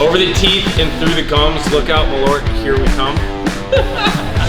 Over the teeth and through the gums, look out, Malort, here we come.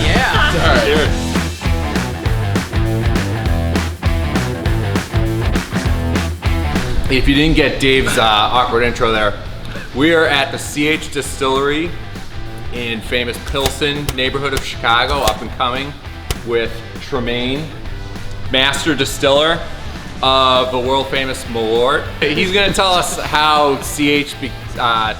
Yeah. All right. Cheers. If you didn't get Dave's awkward intro there, we are at the CH Distillery in famous Pilsen neighborhood of Chicago, up and coming, with Tremaine, master distiller of the world famous Malort. He's gonna tell us how CH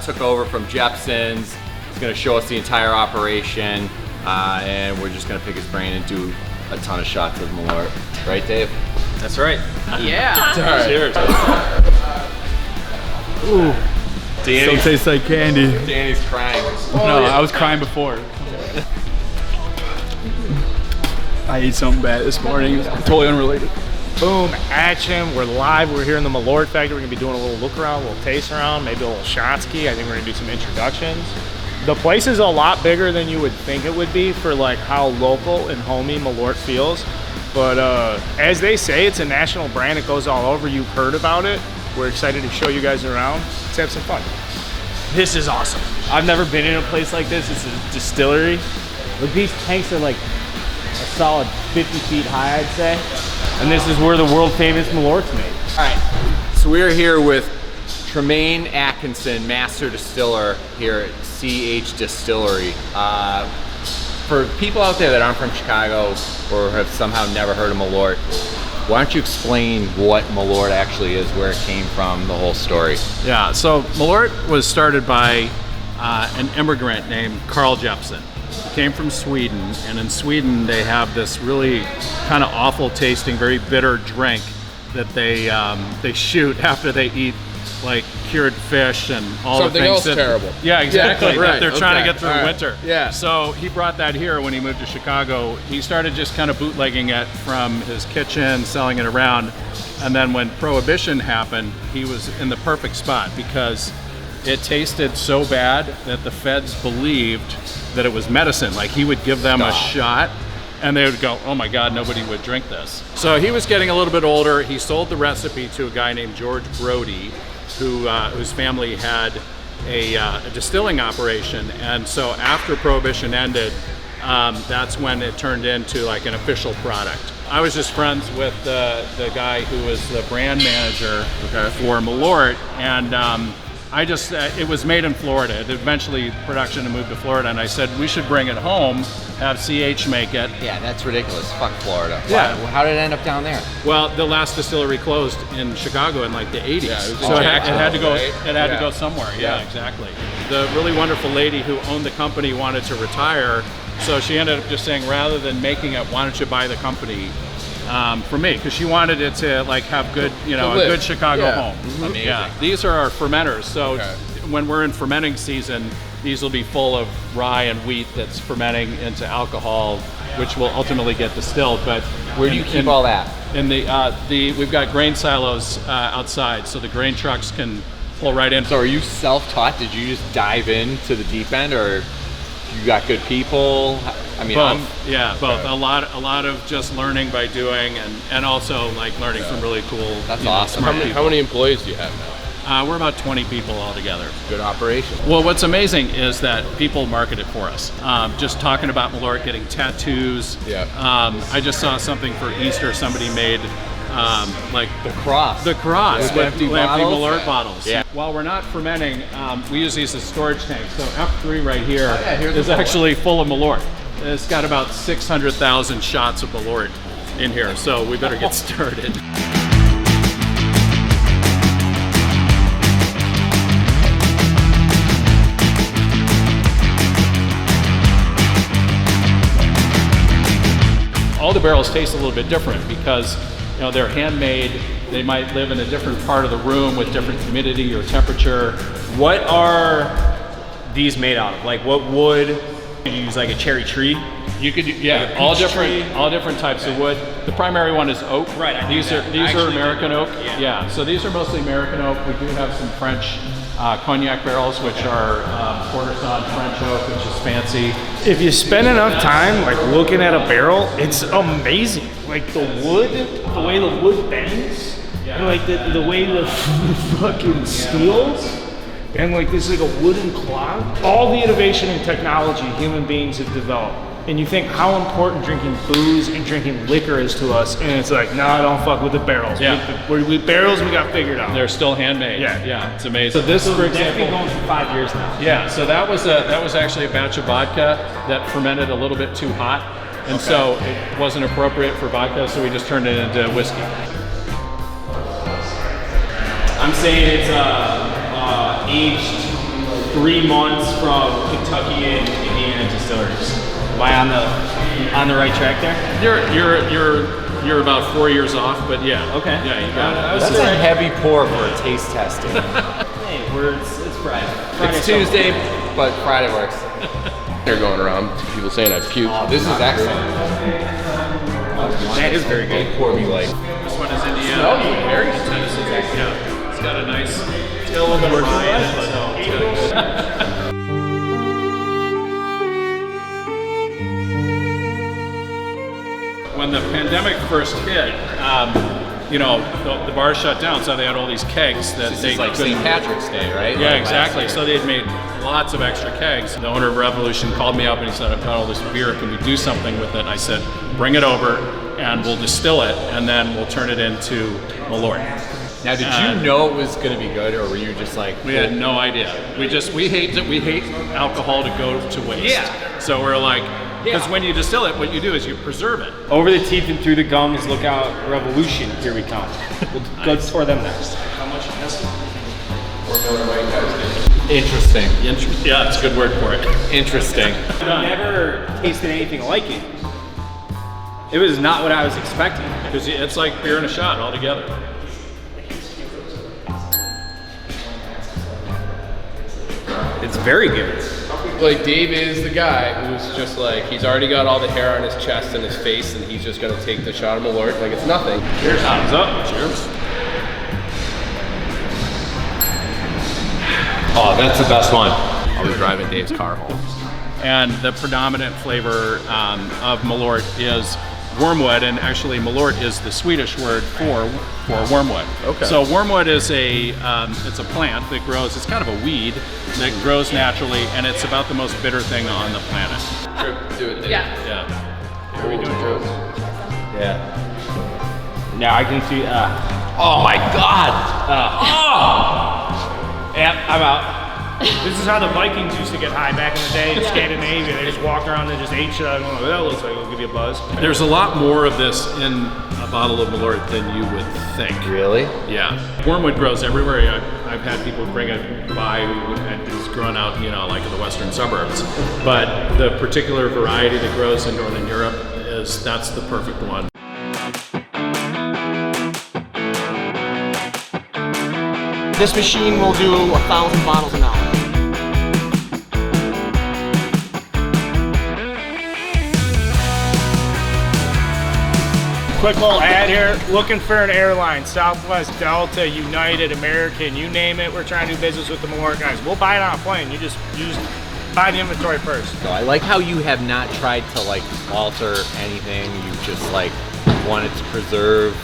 took over from Jepson's. He's gonna show us the entire operation, and we're just gonna pick his brain and do a ton of shots of Malort. Right, Dave? That's right. Yeah. All right. Cheers. Ooh. Danny. Still tastes like candy. Danny's crying. No, I was crying before. I ate something bad this morning. Totally unrelated. Boom, action, we're live, we're here in the Malort factory. We're gonna be doing a little look around, a little taste around, maybe a little shotski. I think we're gonna do some introductions. The place is a lot bigger than you would think it would be for like how local and homey Malort feels. But as they say, it's a national brand, it goes all over. You've heard about it. We're excited to show you guys around. Let's have some fun. This is awesome. I've never been in a place like this. It's a distillery. Look, these tanks are like a solid 50 feet high, I'd say. And this is where the world famous Malort's made. All right, so we're here with Tremaine Atkinson, master distiller here at CH Distillery. For people out there that aren't from Chicago or have somehow never heard of Malort, why don't you explain what Malort actually is, where it came from, the whole story? Yeah, so Malort was started by an immigrant named Carl Jepson. He came from Sweden, and in Sweden they have this really kind of awful tasting, very bitter drink that they shoot after they eat like cured fish and all something the things else that, terrible. Yeah, exactly. Yeah, right, that they're trying to get through all right. winter. Yeah. So he brought that here when he moved to Chicago. He started just kind of bootlegging it from his kitchen, selling it around, and then when Prohibition happened, he was in the perfect spot because it tasted so bad that the feds believed that it was medicine. Like he would give them a shot and they would go, oh my God, nobody would drink this. So he was getting a little bit older. He sold the recipe to a guy named George Brody, whose family had a distilling operation. And so after Prohibition ended, that's when it turned into like an official product. I was just friends with the guy who was the brand manager for Malort, and it was made in Florida. Eventually production moved to Florida, and I said we should bring it home, have CH make it. Yeah, that's ridiculous. Fuck Florida. Yeah. How did it end up down there? Well, the last distillery closed in Chicago in like the 80s. Yeah, it was so it had to go. right? It had to go somewhere. Yeah, exactly. The really wonderful lady who owned the company wanted to retire, so she ended up just saying, rather than making it, why don't you buy the company for me? Because she wanted it to like have good, a good Chicago home. Amazing. Yeah, these are our fermenters. So when we're in fermenting season, these will be full of rye and wheat that's fermenting into alcohol, which will ultimately get distilled. But where do you keep all that? In we've got grain silos outside, so the grain trucks can pull right in. So are you self-taught? Did you just dive into the deep end, or you got good people? I mean, both. Both. A lot of just learning by doing, and also like learning from really cool. That's awesome. How many employees do you have now? We're about 20 people altogether. Good operation. Well, what's amazing is that people market it for us. Just talking about Malort, getting tattoos. Yeah. I just saw something for Easter. Somebody made like The cross. the cross With with empty empty bottles? Malort bottles. Yeah. While we're not fermenting, we use these as storage tanks. So F3 right here here's is the Malort. actually full of Malort. It's got about 600,000 shots of Malort in here, so we better get started. All the barrels taste a little bit different because they're handmade. They might live in a different part of the room with different humidity or temperature. What are these made out of? Like what wood? You use like a cherry tree? You could, Like a all peach different types of wood. The primary one is oak. Right, I knew These that. are these I are actually American did know oak. that, yeah. So these are mostly American oak. We do have some French cognac barrels, which are Porterson French oak, which is fancy. If you spend enough time like looking at a barrel, it's amazing. Like the wood, the way the wood bends, and like the way the fucking steels. And like this is like a wooden clog. All the innovation and technology human beings have developed. And you think how important drinking booze and drinking liquor is to us, and it's like, no, I don't fuck with the barrels. Yeah. With barrels, we got figured out. They're still handmade. Yeah. It's amazing. So this, for That's example, been going for 5 years now. yeah. So that was actually a batch of vodka that fermented a little bit too hot, and so it wasn't appropriate for vodka. So we just turned it into whiskey. I'm saying it's aged 3 months from Kentucky and Indiana distilleries. Am I on the right track there? You're about 4 years off, but yeah. Okay. Yeah, you got it. That's a heavy pour for a taste testing. Hey, it's Friday. It's Tuesday, but Friday works. They're going around. People saying I puked. Oh, this is excellent. That is very good. Pour me like. This one is Indiana. Very good Tennessee. Yeah. It's got a nice tail in the rye in it, so it's got a good. When the pandemic first hit, the bars shut down, so they had all these kegs that This they is like couldn't. St. Patrick's Day, right? Yeah, Like exactly. last So they'd made lots of extra kegs. The owner of Revolution called me up and he said, I've got all this beer, can we do something with it? And I said, bring it over and we'll distill it and then we'll turn it into Malort. Now, did you know it was going to be good, or were you just like? We had no idea. We hate alcohol to go to waste. Yeah. So we're like, because when you distill it, what you do is you preserve it. Over the teeth and through the gums, look out, Revolution, here we come. We'll go tour them next. How much is Interesting. Yeah, it's a good word for it. Interesting. I've never tasted anything like it. It was not what I was expecting. Because it's like beer and a shot all together. It's very good. Like Dave is the guy who's just like, he's already got all the hair on his chest and his face, and he's just gonna take the shot of Malort like it's nothing. Cheers. Thumbs up. Cheers. Oh, that's the best one. I was driving Dave's car home. And the predominant flavor of Malort is wormwood, and actually Malort is the Swedish word for wormwood. Okay. So wormwood is it's a plant that grows. It's kind of a weed that grows naturally, and it's about the most bitter thing on the planet. Do it, Dave. Yeah. Are we doing jokes? Yeah. Now I can see, Oh my God. yeah, I'm out. This is how the Vikings used to get high back in the day in Scandinavia. They just walked around and just ate shit. I don't know what that looks like. It'll give you a buzz. There's a lot more of this in a bottle of Malort than you would think. Really? Yeah. Wormwood grows everywhere. I've had people bring it by and it's grown out, like in the western suburbs. But the particular variety that grows in Northern Europe that's the perfect one. This machine will do 1,000 bottles an hour. Quick little ad here. Looking for an airline. Southwest, Delta, United, American, you name it. We're trying to do business with the Malort guys. We'll buy it on a plane. You just buy the inventory first. So I like how you have not tried to like alter anything. You just like wanted to preserve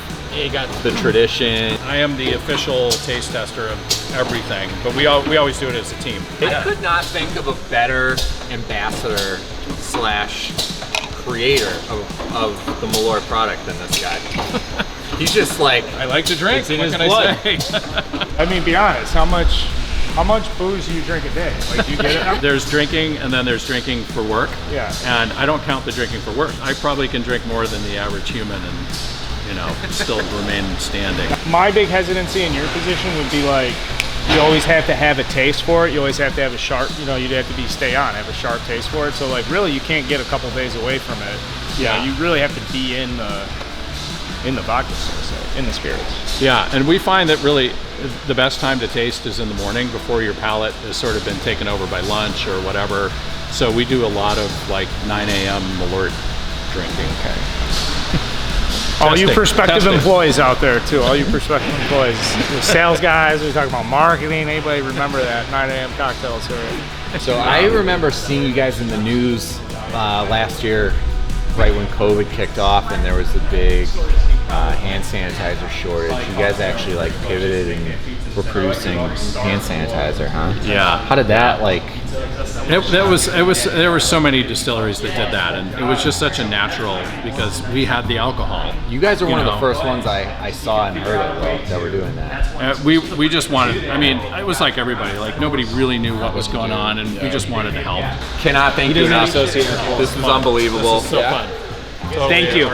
the tradition. I am the official taste tester of everything, but we always do it as a team. I could not think of a better ambassador / creator of the Malort product than this guy. He's just like, I like to drink. It's in What his can blood. I say? I mean, be honest. How much booze do you drink a day? Like, do you get it? There's drinking, and then there's drinking for work. Yeah. And I don't count the drinking for work. I probably can drink more than the average human and, still remain standing. My big hesitancy in your position would be like, you always have to have a taste for it. You always have to have a sharp, you'd have to stay on, have a sharp taste for it. So like really you can't get a couple days away from it. Yeah. You really have to be in the vodka, so to say, in the spirits. Yeah, and we find that really the best time to taste is in the morning before your palate has sort of been taken over by lunch or whatever. So we do a lot of like 9 a.m. Malort drinking. Okay. All you prospective Testing. employees out there too, all you prospective employees, the sales guys, we talk about marketing, anybody remember that 9 a.m. cocktail story? so I remember seeing you guys in the news last year, right when COVID kicked off, and there was a big hand sanitizer shortage. You guys actually like pivoted and were producing hand sanitizer, huh? Yeah. How did that like? There were so many distilleries that did that, and it was just such a natural because we had the alcohol. You guys are one of the first ones I saw and heard of that were doing that. We just wanted. I mean, it was like everybody. Like nobody really knew what was going on, and we just wanted to help. Cannot thank you enough. This was unbelievable. So fun. Thank you.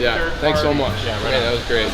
Yeah, thanks so much. Yeah, that was great.